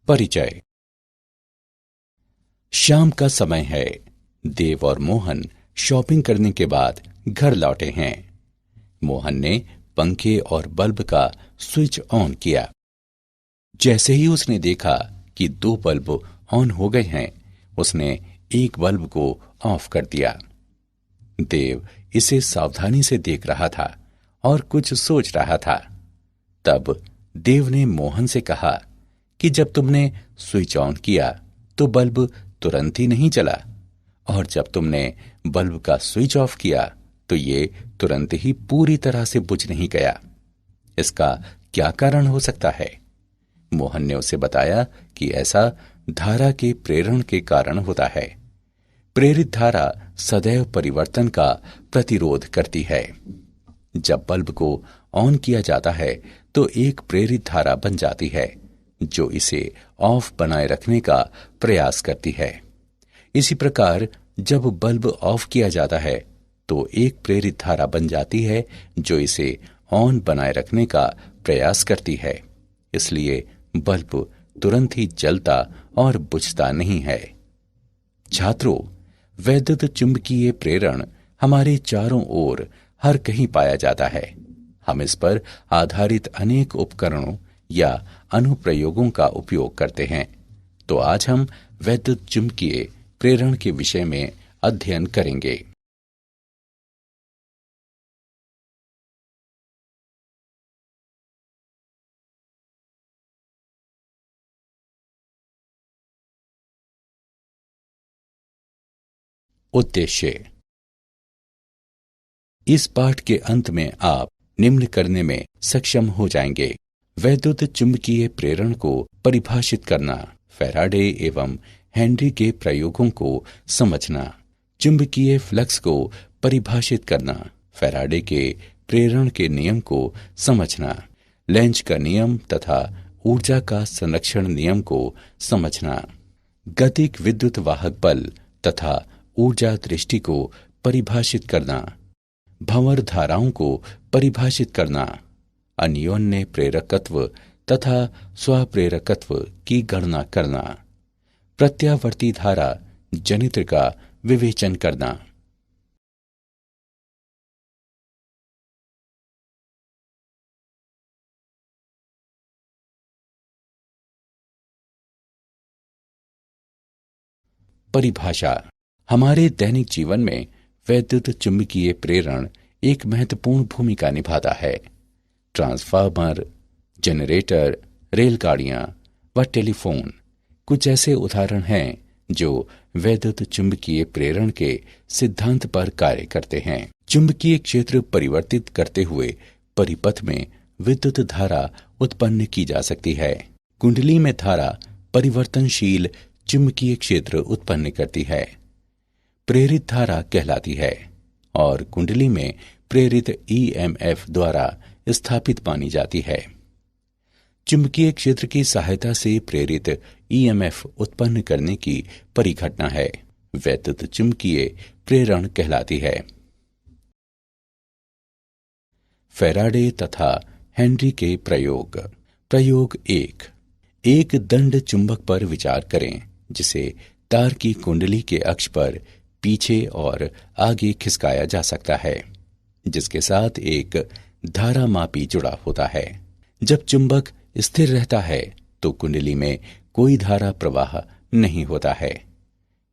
परिचय। शाम का समय है। देव और मोहन शॉपिंग करने के बाद घर लौटे हैं। मोहन ने पंखे और बल्ब का स्विच ऑन किया। जैसे ही उसने देखा कि 2 बल्ब ऑन हो गए हैं, उसने एक बल्ब को ऑफ कर दिया। देव इसे सावधानी से देख रहा था और कुछ सोच रहा था। तब देव ने मोहन से कहा कि जब तुमने स्विच ऑन किया तो बल्ब तुरंत ही नहीं चला, और जब तुमने बल्ब का स्विच ऑफ किया तो ये तुरंत ही पूरी तरह से बुझ नहीं गया। इसका क्या कारण हो सकता है? मोहन ने उसे बताया कि ऐसा धारा के प्रेरण के कारण होता है। प्रेरित धारा सदैव परिवर्तन का प्रतिरोध करती है। जब बल्ब को ऑन किया जाता है तो एक प्रेरित धारा बन जाती है जो इसे ऑफ बनाए रखने का प्रयास करती है। इसी प्रकार जब बल्ब ऑफ किया जाता है तो एक प्रेरित धारा बन जाती है जो इसे ऑन बनाए रखने का प्रयास करती है। इसलिए बल्ब तुरंत ही जलता और बुझता नहीं है। छात्रों, वैद्युत चुंबकीय प्रेरण हमारे चारों ओर हर कहीं पाया जाता है। हम इस पर आधारित अनेक उपकरणों या अनुप्रयोगों का उपयोग करते हैं। तो आज हम वैद्युत चुंबकीय प्रेरण के विषय में अध्ययन करेंगे। उद्देश्य। इस पाठ के अंत में आप निम्न करने में सक्षम हो जाएंगे: वैद्युत चुंबकीय प्रेरण को परिभाषित करना, फैराडे एवं हेनरी के प्रयोगों को समझना, चुंबकीय फ्लक्स को परिभाषित करना, फैराडे के प्रेरण के नियम को समझना, लेंज का नियम तथा ऊर्जा का संरक्षण नियम को समझना, गतिक विद्युत वाहक बल तथा ऊर्जा दृष्टि को परिभाषित करना, भंवर धाराओं को परिभाषित करना, अन्योन्य प्रेरकत्व तथा स्वप्रेरकत्व की गणना करना, प्रत्यावर्ती धारा जनित्र का विवेचन करना। परिभाषा। हमारे दैनिक जीवन में वैद्युत चुंबकीय प्रेरण एक महत्वपूर्ण भूमिका निभाता है। ट्रांसफार्मर, जनरेटर, रेलगाड़ियां व टेलीफोन कुछ ऐसे उदाहरण हैं जो वैद्युत चुंबकीय प्रेरण के सिद्धांत पर कार्य करते हैं। चुंबकीय क्षेत्र परिवर्तित करते हुए परिपथ में विद्युत धारा उत्पन्न की जा सकती है। कुंडली में धारा परिवर्तनशील चुंबकीय क्षेत्र उत्पन्न करती है, प्रेरित धारा कहलाती है, और कुंडली में प्रेरित ईएमएफ द्वारा स्थापित मानी जाती है। चुंबकीय क्षेत्र की सहायता से प्रेरित ईएमएफ उत्पन्न करने की परिघटना है वैद्युत चुंबकीय प्रेरण कहलाती है। फैराडे तथा हेनरी के प्रयोग। प्रयोग 1। एक दंड चुंबक पर विचार करें जिसे तार की कुंडली के अक्ष पर पीछे और आगे खिसकाया जा सकता है, जिसके साथ एक धारा मापी जुड़ा होता है। जब चुंबक स्थिर रहता है तो कुंडली में कोई धारा प्रवाह नहीं होता है।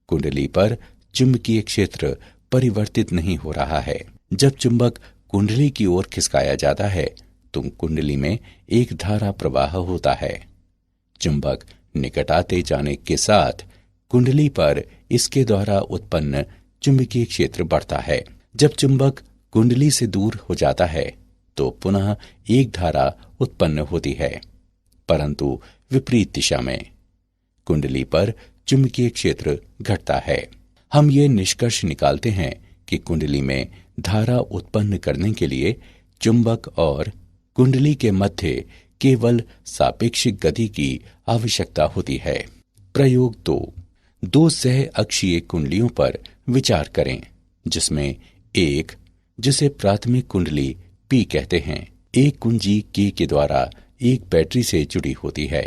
कुंडली पर चुंबकीय क्षेत्र परिवर्तित नहीं हो रहा है। जब चुंबक कुंडली की ओर खिसकाया जाता है तो कुंडली में एक धारा प्रवाह होता है। चुंबक निकट आते जाने के साथ कुंडली पर इसके द्वारा उत्पन्न चुंबकीय क्षेत्र बढ़ता है। जब चुंबक कुंडली से दूर हो जाता है तो पुनः एक धारा उत्पन्न होती है, परंतु विपरीत दिशा में। कुंडली पर चुंबकीय क्षेत्र घटता है। हम ये निष्कर्ष निकालते हैं कि कुंडली में धारा उत्पन्न करने के लिए चुंबक और कुंडली के मध्य केवल सापेक्षिक गति की आवश्यकता होती है। प्रयोग 2। 2 सह अक्षीय कुंडलियों पर विचार करें, जिसमें एक, जिसे प्राथमिक कुंडली P कहते हैं, एक कुंजी K के द्वारा एक बैटरी से जुड़ी होती है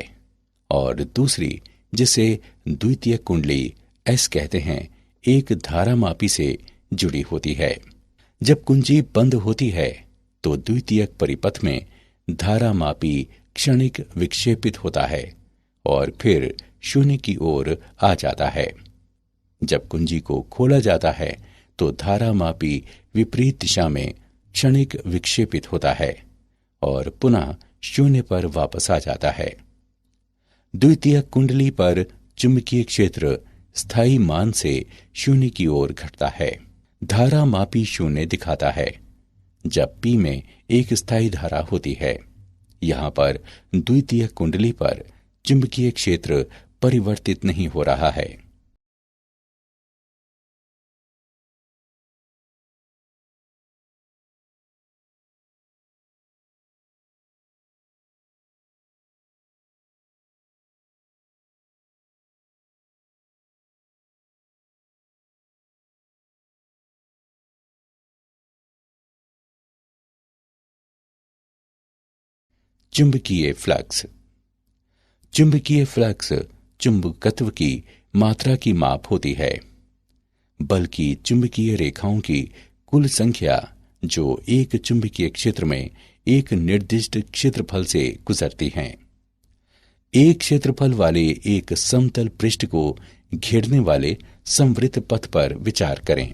और दूसरी, जिसे द्वितीयक कुंडली एस कहते हैं, एक धारामापी से जुड़ी होती है। जब कुंजी बंद होती है तो द्वितीयक परिपथ में धारामापी क्षणिक विक्षेपित होता है और फिर शून्य की ओर आ जाता है। जब कुंजी को खोला जाता है तो धारामापी विपरीत दिशा में क्षणिक विक्षेपित होता है और पुनः शून्य पर वापस आ जाता है। द्वितीयक कुंडली पर चुंबकीय क्षेत्र स्थायी मान से शून्य की ओर घटता है। धारामापी शून्य दिखाता है जब P में एक स्थायी धारा होती है। यहाँ पर द्वितीयक कुंडली पर चुंबकीय क्षेत्र परिवर्तित नहीं हो रहा है। चुंबकीय फ्लक्स। चुंबकीय फ्लक्स चुंबकत्व की मात्रा की माप होती है, बल्कि चुंबकीय रेखाओं की कुल संख्या जो एक चुंबकीय क्षेत्र में एक निर्दिष्ट क्षेत्रफल से गुजरती हैं। एक क्षेत्रफल वाले एक समतल पृष्ठ को घेरने वाले समवृत्त पथ पर विचार करें।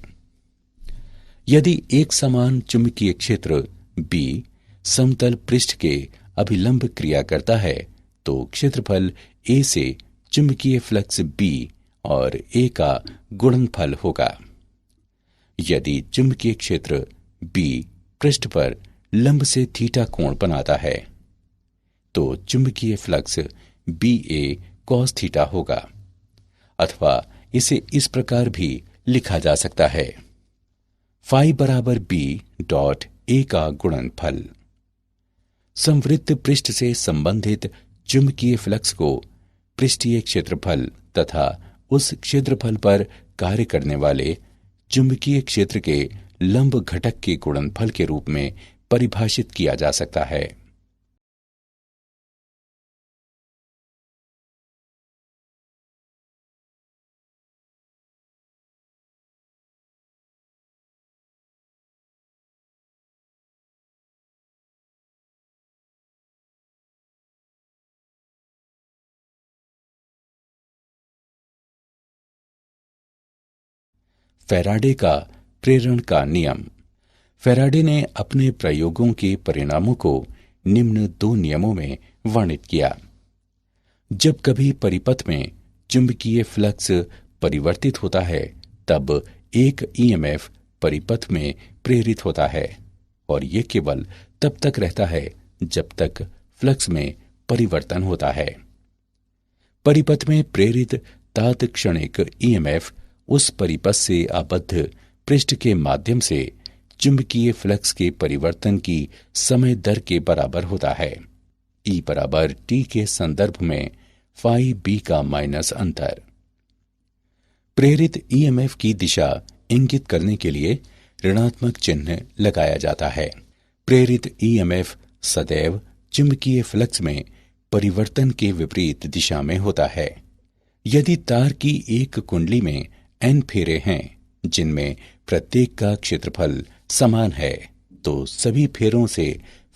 यदि एक समान चुंबकीय क्षेत्र B समतल पृष्ठ के अभिलंब क्रिया करता है तो क्षेत्रफल A से चुंबकीय फ्लक्स B और A का गुणनफल होगा। यदि चुंबकीय क्षेत्र B पृष्ठ पर लंब से थीटा कोण बनाता है तो चुंबकीय फ्लक्स BA cos थीटा होगा, अथवा इसे इस प्रकार भी लिखा जा सकता है, फाई बराबर B डॉट A का गुणनफल। समवृत्त पृष्ठ से संबंधित चुंबकीय फ्लक्स को पृष्ठीय क्षेत्रफल तथा उस क्षेत्रफल पर कार्य करने वाले चुंबकीय क्षेत्र के लंब घटक के गुणनफल के रूप में परिभाषित किया जा सकता है। फैराडे का प्रेरण का नियम। फैराडे ने अपने प्रयोगों के परिणामों को निम्न दो नियमों में वर्णित किया। जब कभी परिपथ में चुंबकीय फ्लक्स परिवर्तित होता है तब एक ईएमएफ परिपथ में प्रेरित होता है और यह केवल तब तक रहता है जब तक फ्लक्स में परिवर्तन होता है। परिपथ में प्रेरित तात्क्षणिक ईएमएफ उस परिपथ से आबद्ध पृष्ठ के माध्यम से चुंबकीय फ्लक्स के परिवर्तन की समय दर के बराबर होता है। E बराबर T के संदर्भ में फाई B का माइनस अंतर। प्रेरित ईएमएफ की दिशा इंगित करने के लिए ऋणात्मक चिन्ह लगाया जाता है। प्रेरित ईएमएफ सदैव चुंबकीय फ्लक्स में परिवर्तन के विपरीत दिशा में होता है। यदि तार की एक कुंडली में N फेरे हैं जिनमें प्रत्येक का क्षेत्रफल समान है तो सभी फेरों से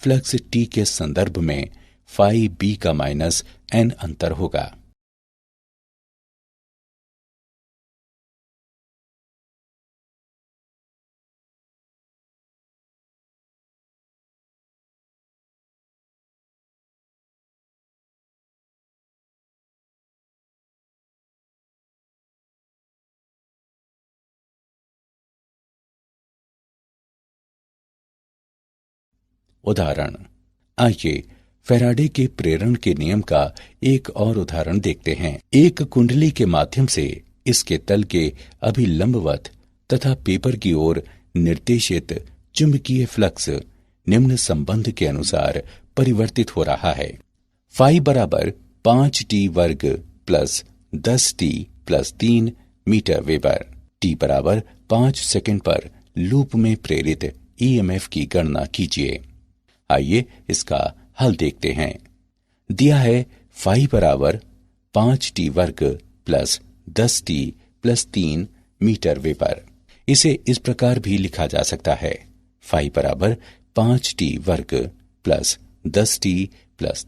फ्लक्स T के संदर्भ में फाई B का माइनस N अंतर होगा। उदाहरण। आइए फैराडे के प्रेरण के नियम का एक और उदाहरण देखते हैं। एक कुंडली के माध्यम से इसके तल के अभिलंबवत तथा पेपर की ओर निर्देशित चुंबकीय फ्लक्स निम्न संबंध के अनुसार परिवर्तित हो रहा है। फाई बराबर 5t वर्ग plus 10t plus 3 metre weber. t बराबर 5 सेकंड पर लूप में प्रेरित ईएमएफ की गणना कीजिए। आइए इसका हल देखते हैं। दिया है फाई बराबर 5t वर्ग plus 10t plus 3 metre weber. इसे इस प्रकार भी लिखा जा सकता है, फाई बराबर 5t वर्ग प्लस 10t प्लस